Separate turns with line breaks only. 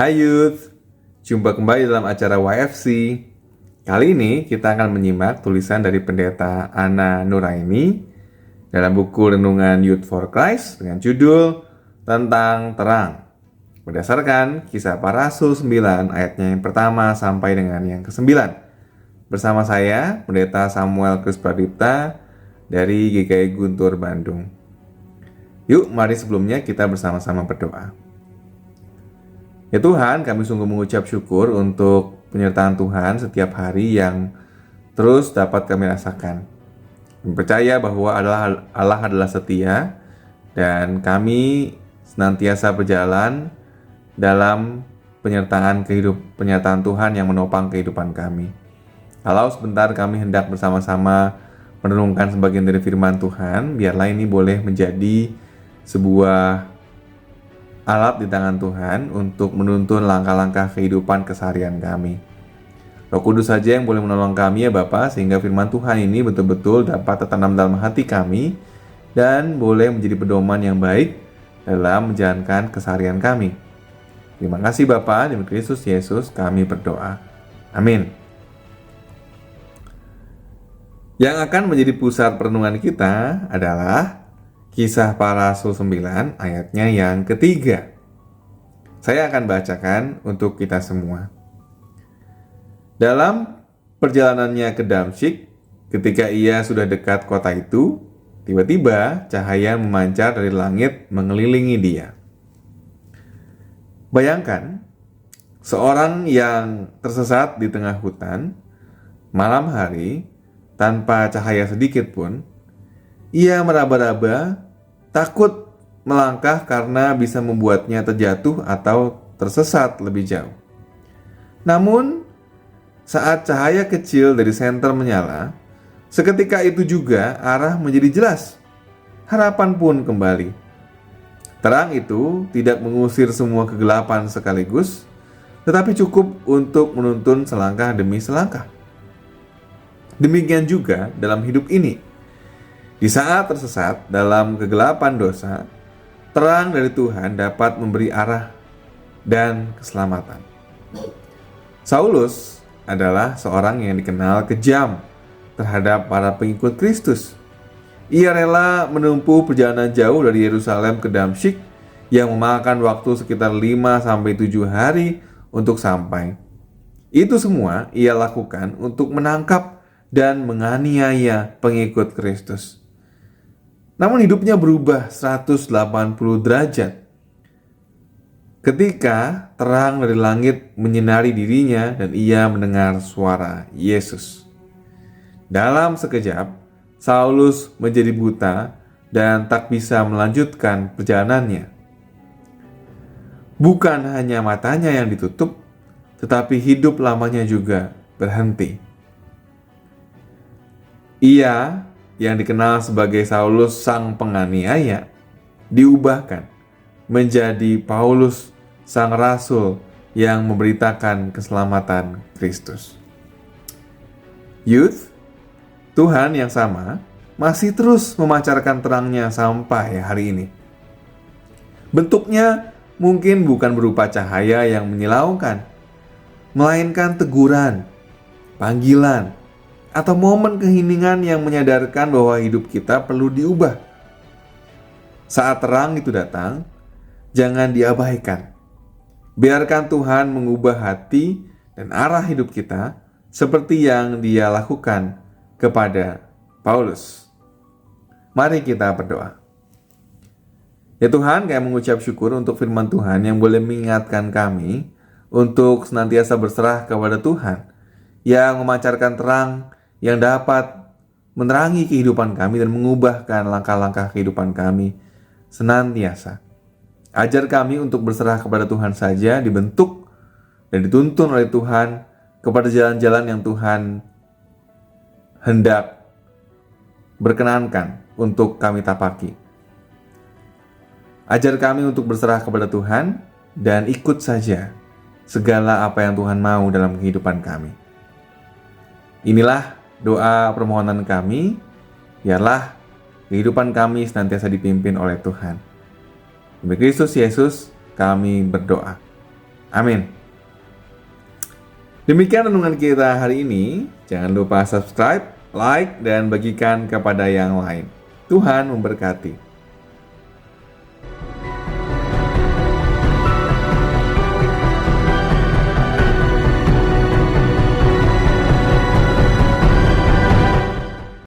Hai Youth, jumpa kembali dalam acara YFC. Kali ini kita akan menyimak tulisan dari Pendeta Ana Nuraini dalam buku Renungan Youth for Christ dengan judul Tentang Terang, berdasarkan Kisah Para Rasul 9 ayatnya yang pertama sampai dengan yang ke-9. Bersama saya, Pendeta Samuel Kris Pradipta dari GKI Guntur Bandung. Yuk, mari sebelumnya kita bersama-sama berdoa. Ya Tuhan, kami sungguh mengucap syukur untuk penyertaan Tuhan setiap hari yang terus dapat kami rasakan. Kami percaya bahwa Allah adalah setia dan kami senantiasa berjalan dalam penyertaan Tuhan yang menopang kehidupan kami. Kalau sebentar kami hendak bersama-sama merenungkan sebagian dari firman Tuhan, biarlah ini boleh menjadi sebuah alat di tangan Tuhan untuk menuntun langkah-langkah kehidupan keseharian kami. Roh Kudus saja yang boleh menolong kami ya Bapa, sehingga firman Tuhan ini betul-betul dapat tertanam dalam hati kami dan boleh menjadi pedoman yang baik dalam menjalankan keseharian kami. Terima kasih Bapa, demi Kristus Yesus kami berdoa. Amin. Yang akan menjadi pusat perenungan kita adalah Kisah Para Rasul 9 ayatnya yang ketiga. Saya akan bacakan untuk kita semua. Dalam perjalanannya ke Damsyik, ketika ia sudah dekat kota itu, tiba-tiba cahaya memancar dari langit mengelilingi dia. Bayangkan, seorang yang tersesat di tengah hutan, malam hari, tanpa cahaya sedikit pun, ia meraba-raba, takut melangkah karena bisa membuatnya terjatuh atau tersesat lebih jauh. Namun, saat cahaya kecil dari senter menyala, seketika itu juga arah menjadi jelas. Harapan pun kembali. Terang itu tidak mengusir semua kegelapan sekaligus, tetapi cukup untuk menuntun selangkah demi selangkah. Demikian juga dalam hidup ini. Di saat tersesat dalam kegelapan dosa, terang dari Tuhan dapat memberi arah dan keselamatan. Saulus adalah seorang yang dikenal kejam terhadap para pengikut Kristus. Ia rela menempuh perjalanan jauh dari Yerusalem ke Damsyik yang memakan waktu sekitar 5-7 hari untuk sampai. Itu semua ia lakukan untuk menangkap dan menganiaya pengikut Kristus. Namun hidupnya berubah 180 derajat ketika terang dari langit menyinari dirinya dan ia mendengar suara Yesus. Dalam sekejap, Saulus menjadi buta dan tak bisa melanjutkan perjalanannya. Bukan hanya matanya yang ditutup, tetapi hidup lamanya juga berhenti. Ia yang dikenal sebagai Saulus sang penganiaya, diubahkan menjadi Paulus sang rasul yang memberitakan keselamatan Kristus. Youth, Tuhan yang sama masih terus memancarkan terangnya sampai hari ini. Bentuknya mungkin bukan berupa cahaya yang menyilaukan, melainkan teguran, panggilan, atau momen keheningan yang menyadarkan bahwa hidup kita perlu diubah. Saat terang itu datang, jangan diabaikan. Biarkan Tuhan mengubah hati dan arah hidup kita seperti yang Dia lakukan kepada Paulus. Mari kita berdoa. Ya Tuhan, kami mengucap syukur untuk firman Tuhan yang boleh mengingatkan kami untuk senantiasa berserah kepada Tuhan yang memancarkan terang yang dapat menerangi kehidupan kami dan mengubahkan langkah-langkah kehidupan kami senantiasa. Ajar kami untuk berserah kepada Tuhan saja, dibentuk dan dituntun oleh Tuhan kepada jalan-jalan yang Tuhan hendak berkenankan untuk kami tapaki. Ajar kami untuk berserah kepada Tuhan dan ikut saja segala apa yang Tuhan mau dalam kehidupan kami. Inilah doa permohonan kami, biarlah kehidupan kami senantiasa dipimpin oleh Tuhan. Demi Kristus Yesus kami berdoa. Amin. Demikian renungan kita hari ini. Jangan lupa subscribe, like, dan bagikan kepada yang lain. Tuhan memberkati.